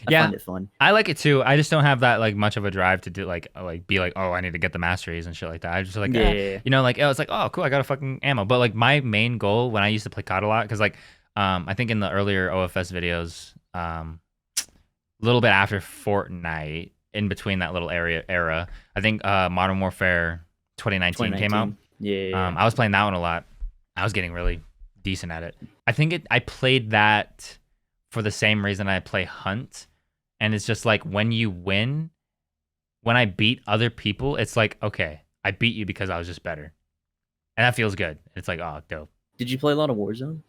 I find it fun. I like it too. I just don't have that like much of a drive to do like be like, oh, I need to get the masteries and shit like that. I just like, Yeah. you know, like it's like, oh, cool, I got a fucking ammo. But like my main goal when I used to play COD a lot, because like I think in the earlier OFS videos, a little bit after Fortnite, in between that little era, I think Modern Warfare 2019 came out. Yeah. I was playing that one a lot. I was getting really decent at it. I think I played that for the same reason I play Hunt, and it's just like when you win, when I beat other people, it's like, okay, I beat you because I was just better, and that feels good. It's like, oh, dope. Did you play a lot of Warzone?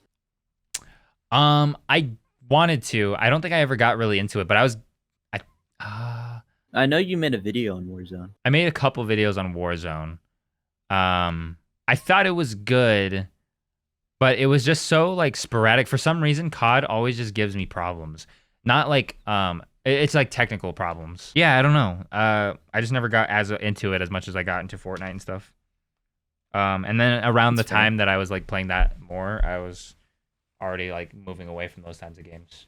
I wanted to. I don't think I ever got really into it, but I know you made a video on Warzone. I made a couple videos on Warzone. I thought it was good, but it was just so like sporadic. For some reason, COD always just gives me problems. Not like it's like technical problems. Yeah, I don't know. I just never got as into it as much as I got into Fortnite and stuff. And then around the time that I was like playing that more, I was already like moving away from those kinds of games.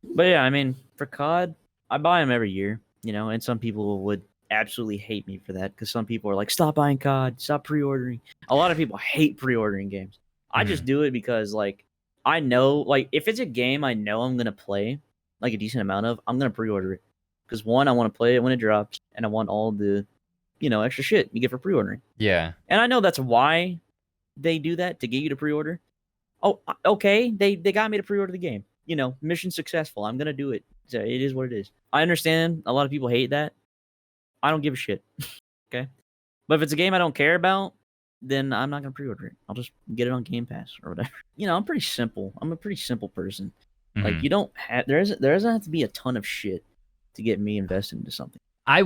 But yeah, I mean, for COD, I buy them every year, you know, and some people would absolutely hate me for that because some people are like, stop buying COD, stop pre-ordering. A lot of people hate pre-ordering games. I just do it because, like, I know, like, if it's a game I know I'm going to play, like, a decent amount of, I'm going to pre-order it. Because, one, I want to play it when it drops, and I want all the, you know, extra shit you get for pre-ordering. Yeah. And I know that's why they do that, to get you to pre-order. Oh, okay, they got me to pre-order the game. You know, mission successful. I'm going to do it. So it is what it is. I understand a lot of people hate that. I don't give a shit. Okay? But if it's a game I don't care about, then I'm not going to pre-order it. I'll just get it on Game Pass or whatever. You know, I'm pretty simple. I'm a pretty simple person. Like, you don't have... There doesn't have to be a ton of shit to get me invested into something. I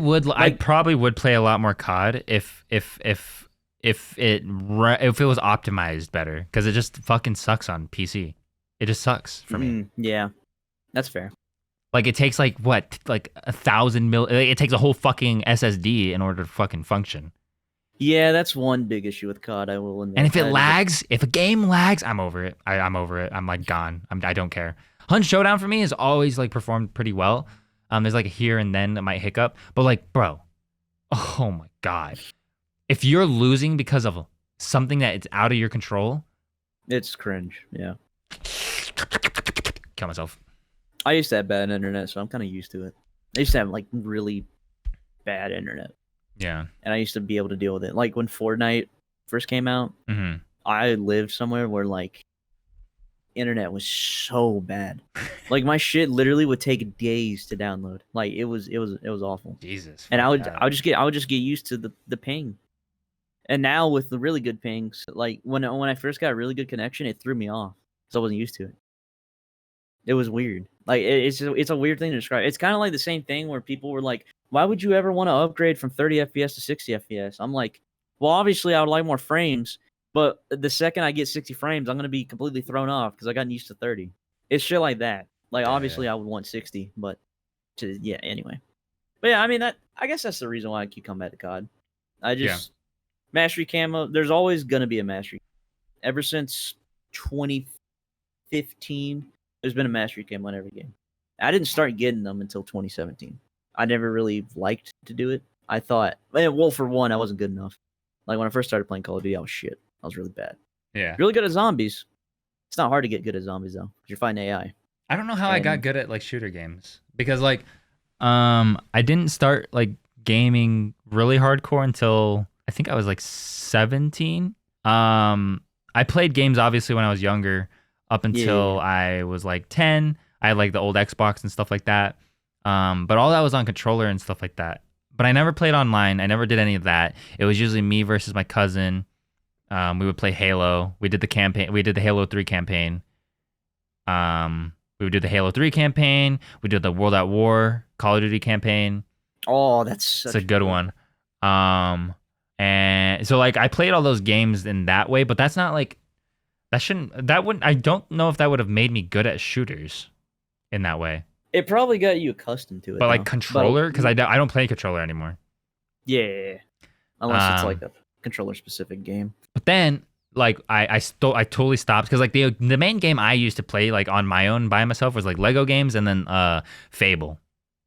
probably would play a lot more COD if it was optimized better, because it just fucking sucks on PC. It just sucks for me. Yeah, that's fair. Like, it takes like 1,000 mil. It takes a whole fucking SSD in order to fucking function. Yeah, that's one big issue with COD. I will admit. And if it lags, if a game lags, I'm over it. I'm over it. I'm like gone. I don't care. Hunt Showdown for me has always like performed pretty well. There's like a here and then that might hiccup, but like, bro, oh my god, if you're losing because of something that it's out of your control, it's cringe. Yeah. Kill myself. I used to have bad internet, so I'm kind of used to it. I used to have like really bad internet. Yeah. And I used to be able to deal with it. Like when Fortnite first came out, I lived somewhere where like internet was so bad. Like my shit literally would take days to download. Like it was awful. Jesus. And I would just get used to the ping. And now with the really good pings, like when I first got a really good connection, it threw me off because I wasn't used to it. It was weird. Like it's a weird thing to describe. It's kind of like the same thing where people were like, "Why would you ever want to upgrade from 30 FPS to 60 FPS?" I'm like, "Well, obviously I would like more frames, but the second I get 60 frames, I'm gonna be completely thrown off because I got used to 30." It's shit like that. Like obviously I would want 60, but anyway. But yeah, I mean I guess that's the reason why I keep coming back to COD. Mastery camo. There's always gonna be a mastery. Ever since 2015. There's been a mastery camo in every game. I didn't start getting them until 2017. I never really liked to do it. I thought, well, for one, I wasn't good enough. Like when I first started playing Call of Duty, I was shit. I was really bad. Yeah. Really good at zombies. It's not hard to get good at zombies though, because you're fighting AI. I don't know how I got good at like shooter games, because like, I didn't start like gaming really hardcore until I think I was like 17. I played games obviously when I was younger. Up until I was like 10, I had like the old Xbox and stuff like that. But all that was on controller and stuff like that. But I never played online. I never did any of that. It was usually me versus my cousin. We would play Halo. We did the campaign. We did the Halo 3 campaign. We would do the Halo 3 campaign. We did the World at War Call of Duty campaign. Oh, that's a good one. And so like I played all those games in that way, but that's not like I don't know if that would have made me good at shooters in that way. It probably got you accustomed to it. But like controller, because I don't play controller anymore. Yeah. Unless it's like a controller specific game. But then like I totally stopped, because like the main game I used to play like on my own by myself was like Lego games, and then Fable.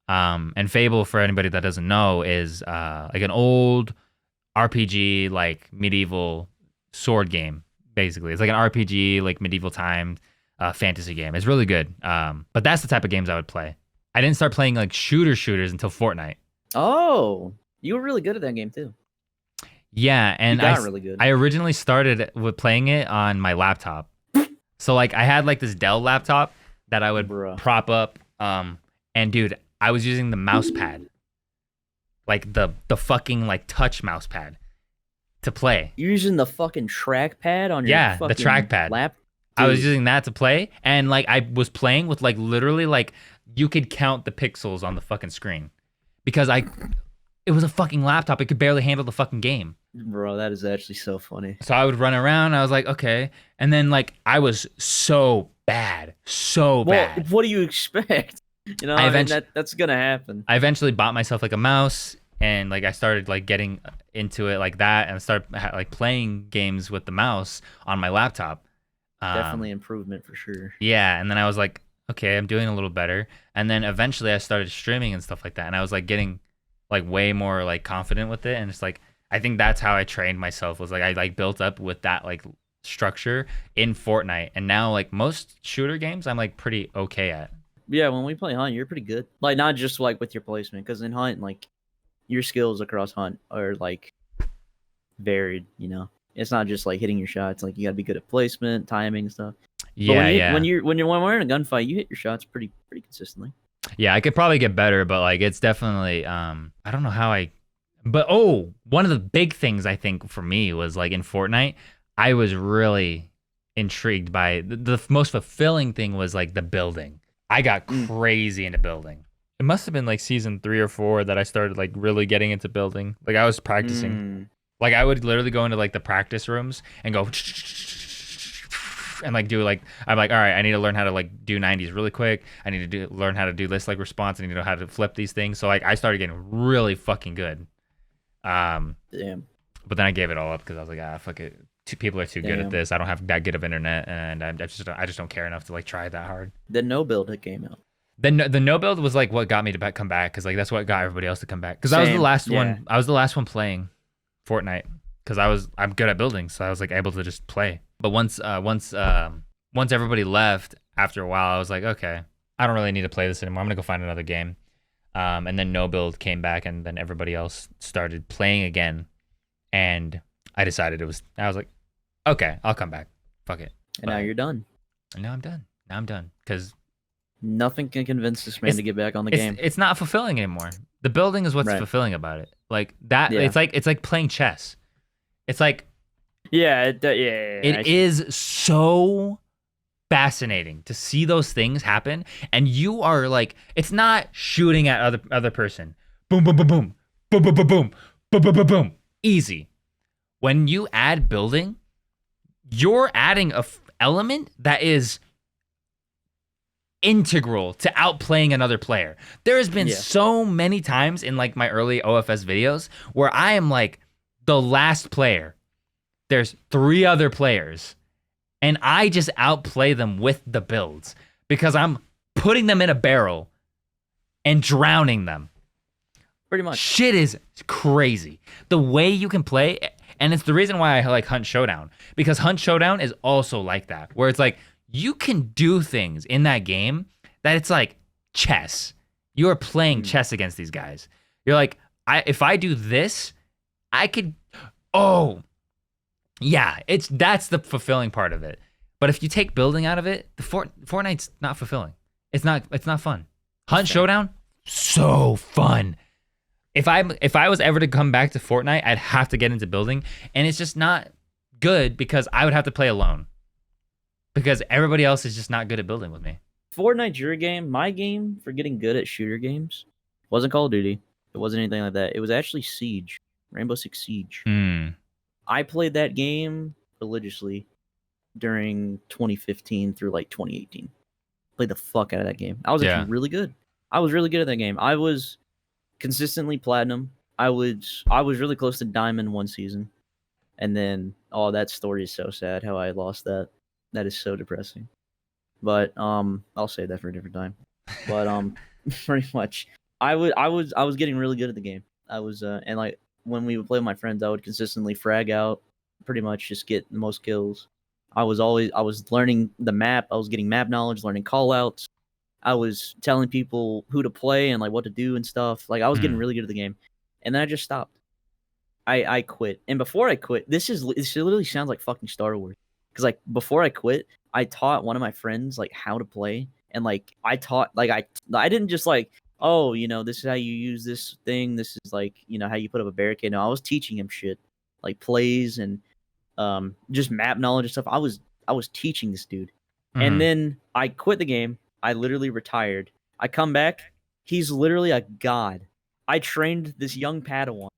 And Fable, for anybody that doesn't know, is like an old RPG, like medieval sword game. Basically, it's like an RPG, like medieval timed fantasy game. It's really good. But that's the type of games I would play. I didn't start playing like shooters until Fortnite. Oh, you were really good at that game too. Yeah, and you got really good. I originally started with playing it on my laptop. So like I had like this Dell laptop that I would Bruh. prop up. And dude, I was using the mouse pad. Like the fucking like touch mouse pad to play. You're using the fucking trackpad on your Yeah, the fucking trackpad. lap? I was Dude. using that to play, and like I was playing with like literally like you could count the pixels on the fucking screen because it was a fucking laptop. It could barely handle the fucking game. Bro, that is actually so funny. So I would run around. I was like, okay, and then like I was so bad. Well, Bad. what do you expect? You know, I mean, that's gonna happen. I eventually bought myself like a mouse, and like I started like getting into it like that, and started like playing games with the mouse on my laptop. Definitely improvement for sure. Yeah, and then I was like, okay, I'm doing a little better. And then eventually I started streaming and stuff like that, and I was like getting like way more like confident with it. And it's like I think that's how I trained myself, was like I like built up with that like structure in Fortnite. And now like most shooter games I'm like pretty okay at. Yeah, when we play Hunt, you're pretty good. Like not just like with your placement, because in Hunt, like your skills across Hunt are like varied. You know, it's not just like hitting your shots. Like you gotta be good at placement, timing, and stuff. Yeah, But when we're in a gunfight, you hit your shots pretty consistently. Yeah, I could probably get better, but like it's definitely I don't know how but one of the big things I think for me was like in Fortnite, I was really intrigued by the most fulfilling thing was like the building. I got crazy into building. It must have been like season 3 or 4 that I started like really getting into building. Like I was practicing. Like I would literally go into like the practice rooms and go and like do like I'm like, all right, I need to learn how to like do 90s really quick. I need to learn how to do this like response. I need to know how to flip these things. So like I started getting really fucking good. Damn. But then I gave it all up because I was like, fuck it. People are too good at this. I don't have that good of internet, and I just don't care enough to like try that hard. The no build that came out. The no build was like what got me to come back, because like that's what got everybody else to come back. Because I was the last one. I was the last one playing Fortnite because I'm good at building, so I was like able to just play. But once everybody left after a while, I was like, okay, I don't really need to play this anymore. I'm gonna go find another game. And then no build came back, and then everybody else started playing again, and I decided I was like, okay, I'll come back. Fuck it. And now you're done. And now I'm done. Because nothing can convince this man to get back on the game. It's not fulfilling anymore. The building is what's fulfilling about it. Like that. Yeah. It's like playing chess. It's like it is so fascinating to see those things happen, and you are like, it's not shooting at other person. Boom, boom, boom, boom, boom, boom, boom, boom, boom, boom, boom, boom. Easy. When you add building, you're adding a element that is integral to outplaying another player. There has been so many times in like my early OFS videos where I am like the last player. There's 3 other players, and I just outplay them with the builds because I'm putting them in a barrel and drowning them. Pretty much. Shit is crazy. The way you can play, and it's the reason why I like Hunt Showdown, because Hunt Showdown is also like that, where it's like you can do things in that game that it's like chess. You are playing chess against these guys. You're like, if I do this, I could. Oh, yeah. That's the fulfilling part of it. But if you take building out of it, the Fortnite's not fulfilling. It's not fun. Hunt Showdown, so fun. If I was ever to come back to Fortnite, I'd have to get into building, and it's just not good because I would have to play alone. Because everybody else is just not good at building with me. Fortnite's your game. My game for getting good at shooter games wasn't Call of Duty. It wasn't anything like that. It was actually Siege. Rainbow Six Siege. I played that game religiously during 2015 through like 2018. Played the fuck out of that game. I was actually really good. I was really good at that game. I was consistently platinum. I was really close to diamond one season. And then that story is so sad how I lost that. That is so depressing. But I'll save that for a different time. But pretty much I was getting really good at the game. I was and like when we would play with my friends, I would consistently frag out, pretty much just get the most kills. I was learning the map. I was getting map knowledge, learning call outs. I was telling people who to play and like what to do and stuff. Like I was getting really good at the game. And then I just stopped. I quit. And before I quit, this literally sounds like fucking Star Wars. because like before I quit, I taught one of my friends like how to play, and like I taught like I didn't just like, oh, you know, this is how you use this thing. This is like, you know, how you put up a barricade. No, I was teaching him shit like plays and just map knowledge and stuff. I was teaching this dude. And then I quit the game. I literally retired. I come back. He's literally a god. I trained this young Padawan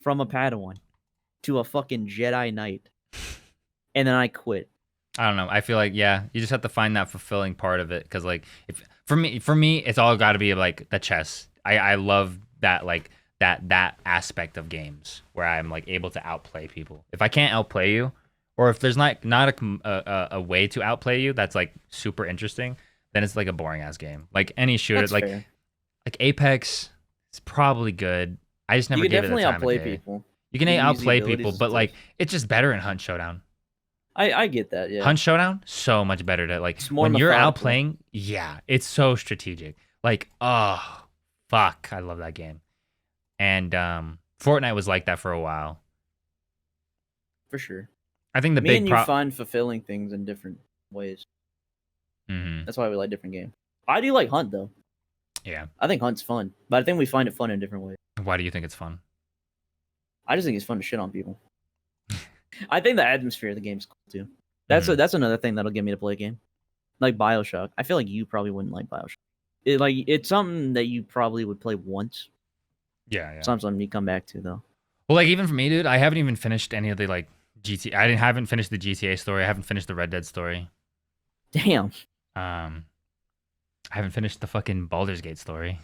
from a Padawan to a fucking Jedi Knight. And then I quit. I don't know. I feel like, yeah, you just have to find that fulfilling part of it. Because like, if for me, it's all got to be like the chess. I love that, like that aspect of games where I'm like able to outplay people. If I can't outplay you, or if there's not a way to outplay you that's like super interesting, then it's like a boring ass game. Like any shooter, That's like fair. like Apex is probably good. I just never You can gave it the definitely time outplay of day. people. You can You can use the outplay abilities people, and but stuff. like it's just better in Hunt Showdown. I get that, yeah. Hunt Showdown, so much better to like It's more when you're methodical. outplaying. Yeah, it's so strategic. Like, oh fuck, I love that game. And Fortnite was like that for a while. For sure. I think the Me big and you problem. find fulfilling things in different ways. Mm-hmm. That's why we like different games. I do like Hunt though. Yeah. I think Hunt's fun, but I think we find it fun in different ways. Why do you think it's fun? I just think it's fun to shit on people. I think the atmosphere of the game's cool too. That's another thing that'll get me to play a game, like BioShock. I feel like you probably wouldn't like BioShock. It's something that you probably would play once. Yeah, yeah. Something you come back to though. Well, like even for me, dude, I haven't even finished any of the like haven't finished the GTA story. I haven't finished the Red Dead story. Damn. I haven't finished the fucking Baldur's Gate story.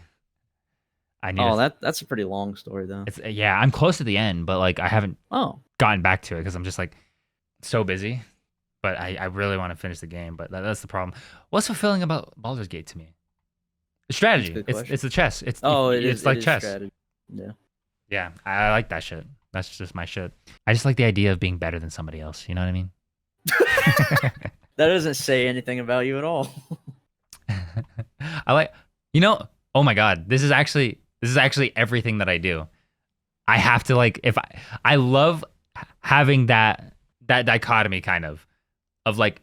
I need. Oh, that's a pretty long story though. It's yeah, I'm close to the end, but like I haven't Oh, gotten back to it because I'm just like so busy. But I really want to finish the game. But that's the problem. What's fulfilling about Baldur's Gate to me? The strategy. That's a good It's question. the chess. It's it's like chess. Strategy. Yeah. Yeah, I like that shit. That's just my shit. I just like the idea of being better than somebody else. You know what I mean? That doesn't say anything about you at all. I like, oh my God, this is actually everything that I do. I have to like, I love having that dichotomy kind of like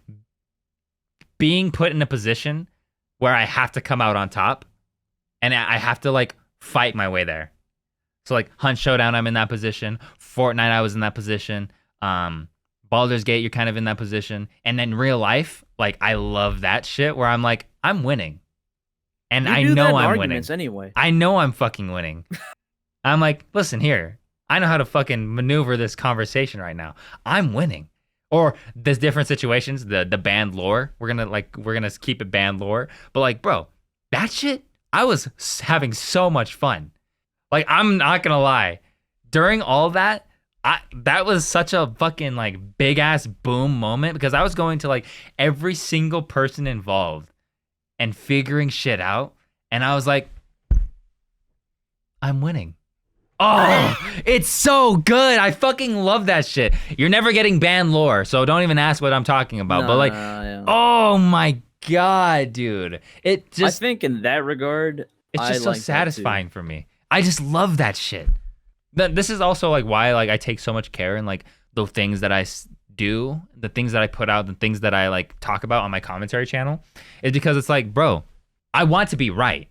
being put in a position where I have to come out on top and I have to like fight my way there. So like Hunt Showdown, I'm in that position. Fortnite, I was in that position. Baldur's Gate, you're kind of in that position. And then real life, like I love that shit where I'm like, I'm winning. And I know I'm winning. Anyway. I know I'm fucking winning. I'm like, listen here. I know how to fucking maneuver this conversation right now. I'm winning. Or there's different situations, the band lore. We're gonna keep it band lore. But like, bro, that shit, I was having so much fun. Like, I'm not gonna lie. During all that, that was such a fucking like big ass boom moment because I was going to like every single person involved and figuring shit out. And I was like, I'm winning. Oh, it's so good. I fucking love that shit. You're never getting banned lore, so don't even ask what I'm talking about. But like, yeah. oh my God, dude. It just, I think in that regard, it's I just so like that too. satisfying for me. I just love that shit. This is also like why like I take so much care in like the things that I do, the things that I put out, the things that I like talk about on my commentary channel, is because it's like, bro, I want to be right.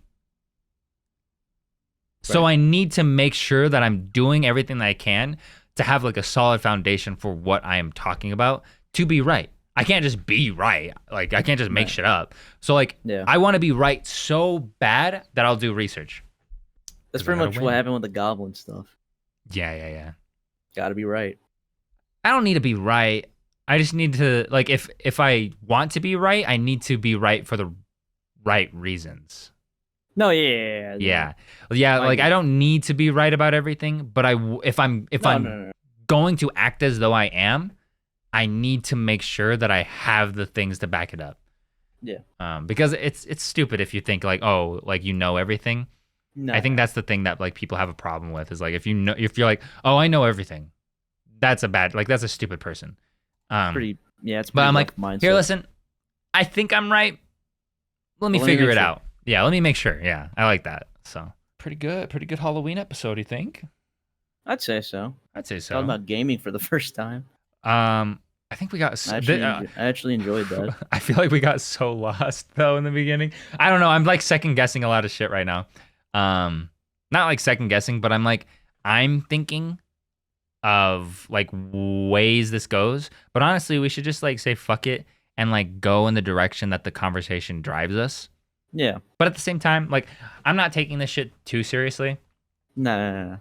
So I need to make sure that I'm doing everything that I can to have like a solid foundation for what I am talking about to be right. I can't just be right. Like I can't just make shit up. So like I want to be right so bad that I'll do research. That's pretty much what happened with the goblin stuff. Yeah. Gotta be right. I don't need to be right. I just need to like if I want to be right, I need to be right for the right reasons. No, yeah. Like I don't need to be right about everything, but if I'm going to act as though I am, I need to make sure that I have the things to back it up. Yeah. Because it's stupid if you think like, oh, like you know everything. No. I think that's the thing that like people have a problem with is like if you're like, oh, I know everything, that's a stupid person. It's pretty but I'm like, mindset. here, listen, I think I'm right. Let me figure it out. Yeah, let me make sure. Yeah, I like that. So pretty good Halloween episode, you think? I'd say so. I'd say so. Talking about gaming for the first time. I I think we got. I actually enjoyed that. I feel like we got so lost though in the beginning. I don't know. I'm like second guessing a lot of shit right now. Not like second guessing, but I'm thinking of like ways this goes. But honestly, we should just like say fuck it and like go in the direction that the conversation drives us. Yeah. But at the same time, like I'm not taking this shit too seriously. No.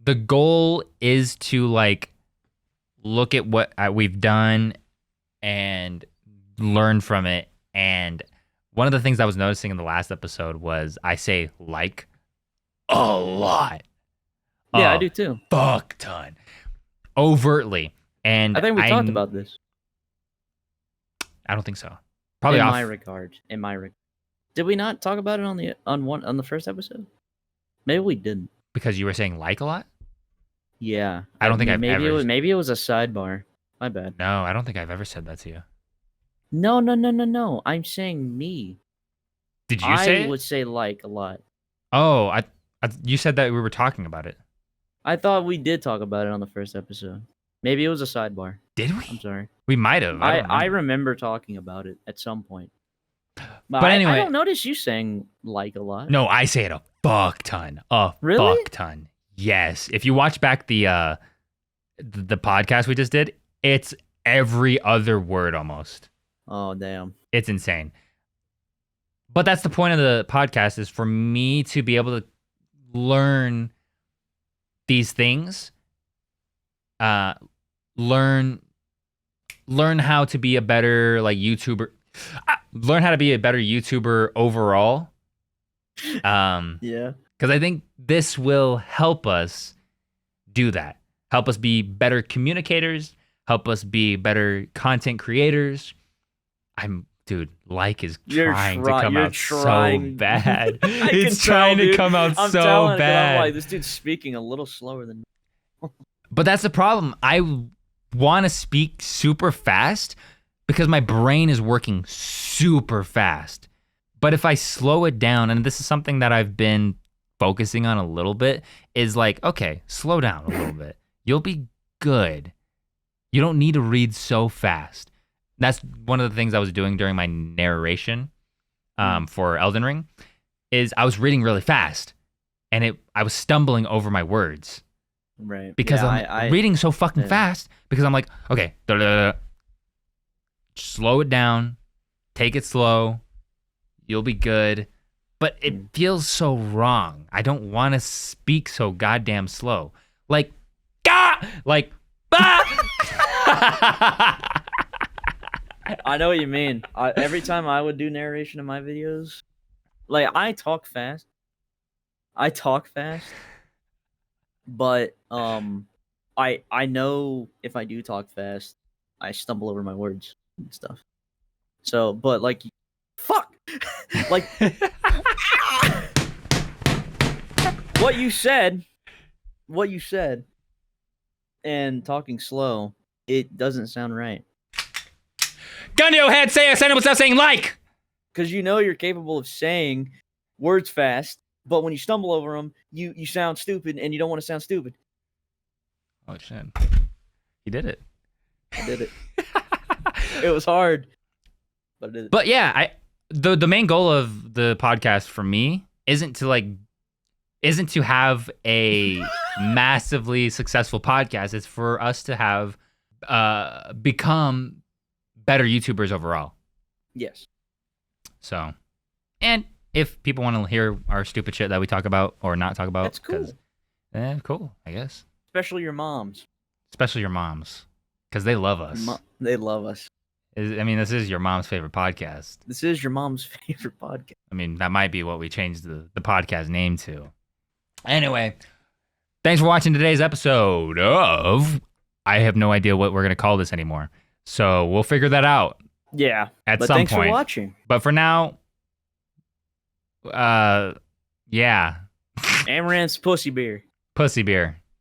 The goal is to like look at what we've done and learn from it. And one of the things I was noticing in the last episode was I say like a lot. Yeah, I do too. Fuck ton. Overtly. And I think we talked about this. I don't think so. Probably in off. my regard. Did we not talk about it on the first episode? Maybe we didn't. Because you were saying like a lot? Yeah. I don't think I've ever. Maybe it was a sidebar. My bad. No, I don't think I've ever said that to you. No. I'm saying me. Did you say it? I would say like a lot. Oh, you said that we were talking about it. I thought we did talk about it on the first episode. Maybe it was a sidebar. Did we? I'm sorry. We might have. I remember talking about it at some point. But anyway, I don't notice you saying like a lot. No, I say it a fuck ton. Really? Fuck ton. Yes. If you watch back the podcast we just did, it's every other word almost. Oh, damn. It's insane. But that's the point of the podcast, is for me to be able to learn these things, learn how to be a better like YouTuber, learn how to be a better YouTuber overall. Yeah. Because I think this will help us do that. Help us be better communicators. Help us be better content creators. Dude, like is trying to come out so bad. It's trying to come out so bad. I'm like, this dude's speaking a little slower than me. But that's the problem. I want to speak super fast because my brain is working super fast. But if I slow it down, and this is something that I've been focusing on a little bit, is like, okay, slow down a little bit. You'll be good. You don't need to read so fast. That's one of the things I was doing during my narration for Elden Ring, is I was reading really fast, and I was stumbling over my words. Right. Because I'm reading so fucking fast, because I'm like, okay, slow it down, take it slow, you'll be good. But it feels so wrong. I don't want to speak so goddamn slow. Like, I know what you mean. Every time I would do narration in my videos, like I talk fast, but I know if I do talk fast, I stumble over my words and stuff. So, but like, fuck, like what you said, and talking slow, it doesn't sound right. Gun to your head, say without saying like. Because you know you're capable of saying words fast, but when you stumble over them, you sound stupid, and you don't want to sound stupid. Oh shit! You did it. I did it. It was hard, but I did it. But yeah, the main goal of the podcast for me isn't to have a massively successful podcast. It's for us to have become better YouTubers overall. Yes. So, and if people want to hear our stupid shit that we talk about or not talk about, that's cool. Cool, I guess. Especially your moms. Especially your moms, because they love us. They love us. This is your mom's favorite podcast. This is your mom's favorite podcast. I mean, that might be what we changed the podcast name to. Anyway, thanks for watching today's episode of... I have no idea what we're going to call this anymore. So we'll figure that out. Yeah. At some thanks point. For watching. But for now, yeah. Amouranth's pussy beer. Pussy beer.